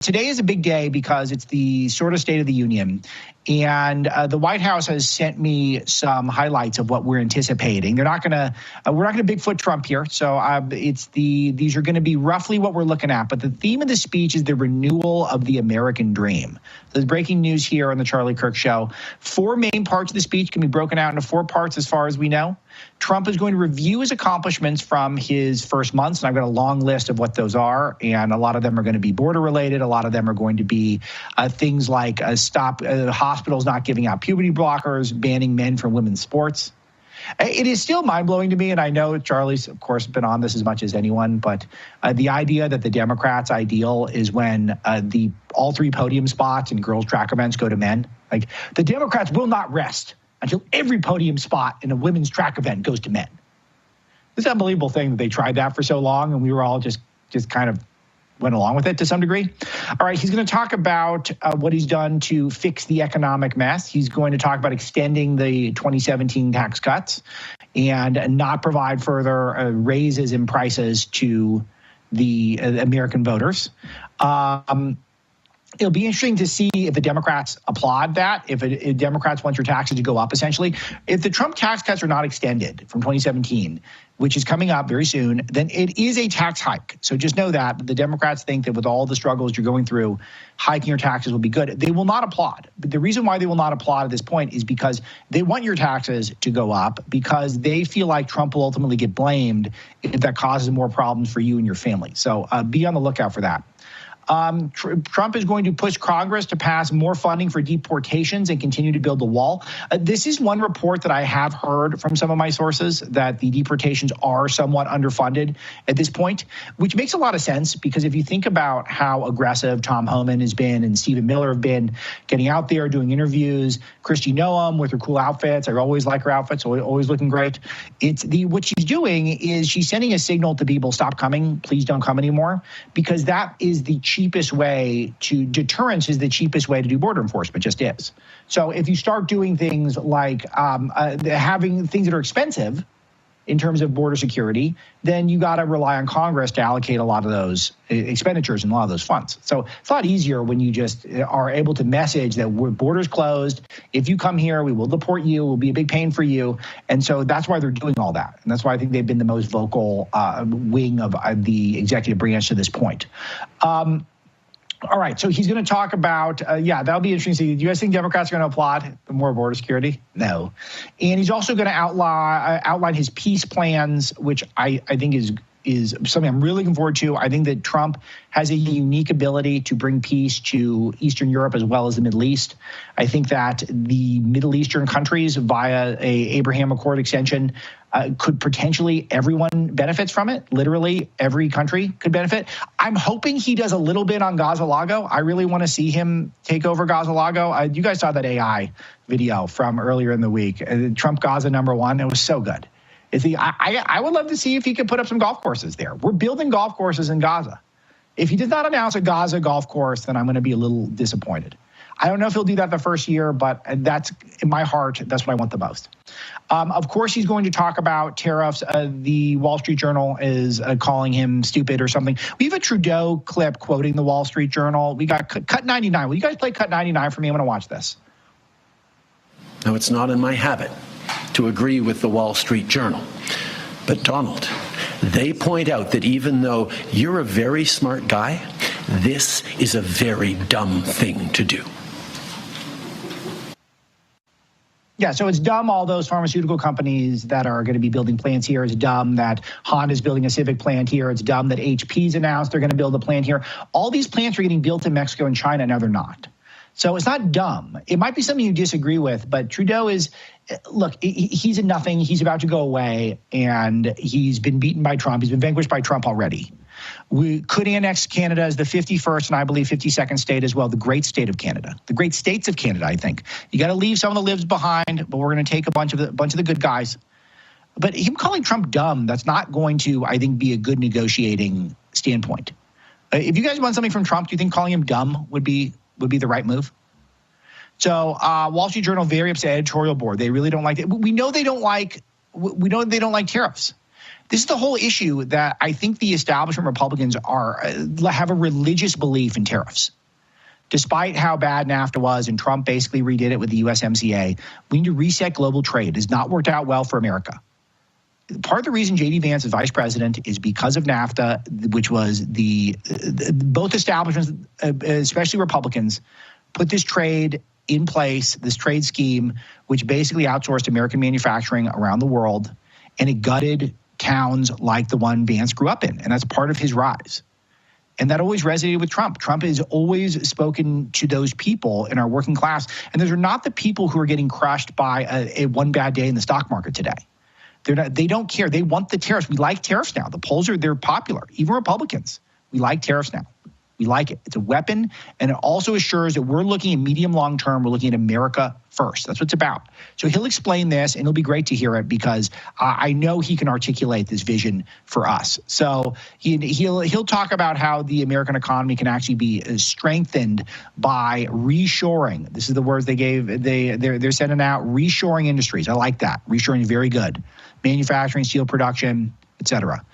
today is a big day because it's the sort of State of the Union. And the White House has sent me some highlights of what we're anticipating. We're not going to Bigfoot Trump here. So these are going to be roughly what we're looking at. But the theme of the speech is the renewal of the American dream. There's breaking news here on the Charlie Kirk Show. 4 main parts of the speech can be broken out into 4 parts as far as we know. Trump is going to review his accomplishments from his first months, and I've got a long list of what those are, and a lot of them are going to be border-related. A lot of them are going to be things like stop hospitals not giving out puberty blockers, banning men from women's sports. It is still mind-blowing to me, and I know Charlie's, of course, been on this as much as anyone, but the idea that the Democrats' ideal is when all 3 podium spots in girls' track events go to men. Like, the Democrats will not rest until every podium spot in a women's track event goes to men. It's an unbelievable thing that they tried that for so long, and we were all just kind of went along with it to some degree. All right, he's going to talk about what he's done to fix the economic mess. He's going to talk about extending the 2017 tax cuts and not provide further raises in prices to the American voters. It'll be interesting to see if the Democrats applaud that, if Democrats want your taxes to go up, essentially. If the Trump tax cuts are not extended from 2017, which is coming up very soon, then it is a tax hike. So just know that the Democrats think that with all the struggles you're going through, hiking your taxes will be good. They will not applaud. But the reason why they will not applaud at this point is because they want your taxes to go up, because they feel like Trump will ultimately get blamed if that causes more problems for you and your family. So be on the lookout for that. Trump is going to push Congress to pass more funding for deportations and continue to build the wall. This is one report that I have heard from some of my sources, that the deportations are somewhat underfunded at this point, which makes a lot of sense, because if you think about how aggressive Tom Homan has been and Stephen Miller have been getting out there doing interviews, Kristi Noem with her cool outfits. I always like her outfits, always looking great. What she's doing is she's sending a signal to people: stop coming, please don't come anymore, because that is the cheapest way to deterrence is the cheapest way to do border enforcement, just is. So if you start doing things like having things that are expensive in terms of border security, then you got to rely on Congress to allocate a lot of those expenditures and a lot of those funds. So it's a lot easier when you just are able to message that we're borders closed. If you come here, we will deport you. It will be a big pain for you. And so that's why they're doing all that. And that's why I think they've been the most vocal wing of the executive branch to this point. All right, so he's going to talk about, that'll be interesting to see. Do you guys think Democrats are going to applaud for more border security? No. And he's also going to outline his peace plans, which I think is something I'm really looking forward to. I think that Trump has a unique ability to bring peace to Eastern Europe as well as the Middle East. I think that the Middle Eastern countries, via a Abraham Accord extension, could potentially, everyone benefits from it. Literally every country could benefit. I'm hoping he does a little bit on Gaza Lago. I really want to see him take over Gaza Lago. You guys saw that AI video from earlier in the week. Trump Gaza #1. It was so good. I would love to see if he could put up some golf courses there. We're building golf courses in Gaza. If he does not announce a Gaza golf course, then I'm going to be a little disappointed. I don't know if he'll do that the first year, but that's in my heart. That's what I want the most. Of course, he's going to talk about tariffs. The Wall Street Journal is calling him stupid or something. We have a Trudeau clip quoting the Wall Street Journal. We got Cut 99. Will you guys play Cut 99 for me? I'm going to watch this. Now, it's not in my habit to agree with the Wall Street Journal. But Donald, they point out that even though you're a very smart guy, this is a very dumb thing to do. Yeah, so it's dumb all those pharmaceutical companies that are going to be building plants here. It's dumb that Honda's building a Civic plant here. It's dumb that HP's announced they're going to build a plant here. All these plants are getting built in Mexico and China. Now they're not. So it's not dumb. It might be something you disagree with, but Trudeau is, look, he's a nothing. He's about to go away, and he's been beaten by Trump. He's been vanquished by Trump already. We could annex Canada as the 51st and I believe 52nd state as well, the great state of Canada, the great states of Canada, I think. You got to leave some of the libs behind, but we're going to take a bunch of the good guys. But him calling Trump dumb, that's not going to, I think, be a good negotiating standpoint. If you guys want something from Trump, do you think calling him dumb would be the right move? So Wall Street Journal, very upset editorial board. They really don't like it. We know they don't like tariffs. This is the whole issue that I think the establishment Republicans have a religious belief in tariffs. Despite how bad NAFTA was and Trump basically redid it with the USMCA, we need to reset global trade. It has not worked out well for America. Part of the reason J.D. Vance is vice president is because of NAFTA, which was both establishments, especially Republicans, put this trade in place, this trade scheme, which basically outsourced American manufacturing around the world, and it gutted towns like the one Vance grew up in. And that's part of his rise. And that always resonated with Trump. Trump has always spoken to those people in our working class. And those are not the people who are getting crushed by a one bad day in the stock market today. They don't care. They want the tariffs. We like tariffs now. The polls they're popular. Even Republicans, we like tariffs now. We like it. It's a weapon, and it also assures that we're looking at medium, long term. We're looking at America first. That's what it's about. So he'll explain this, and it'll be great to hear it because I know he can articulate this vision for us. So he'll talk about how the American economy can actually be strengthened by reshoring. This is the words they gave. They're sending out reshoring industries. I like that. Reshoring is very good. Manufacturing, steel production, etc.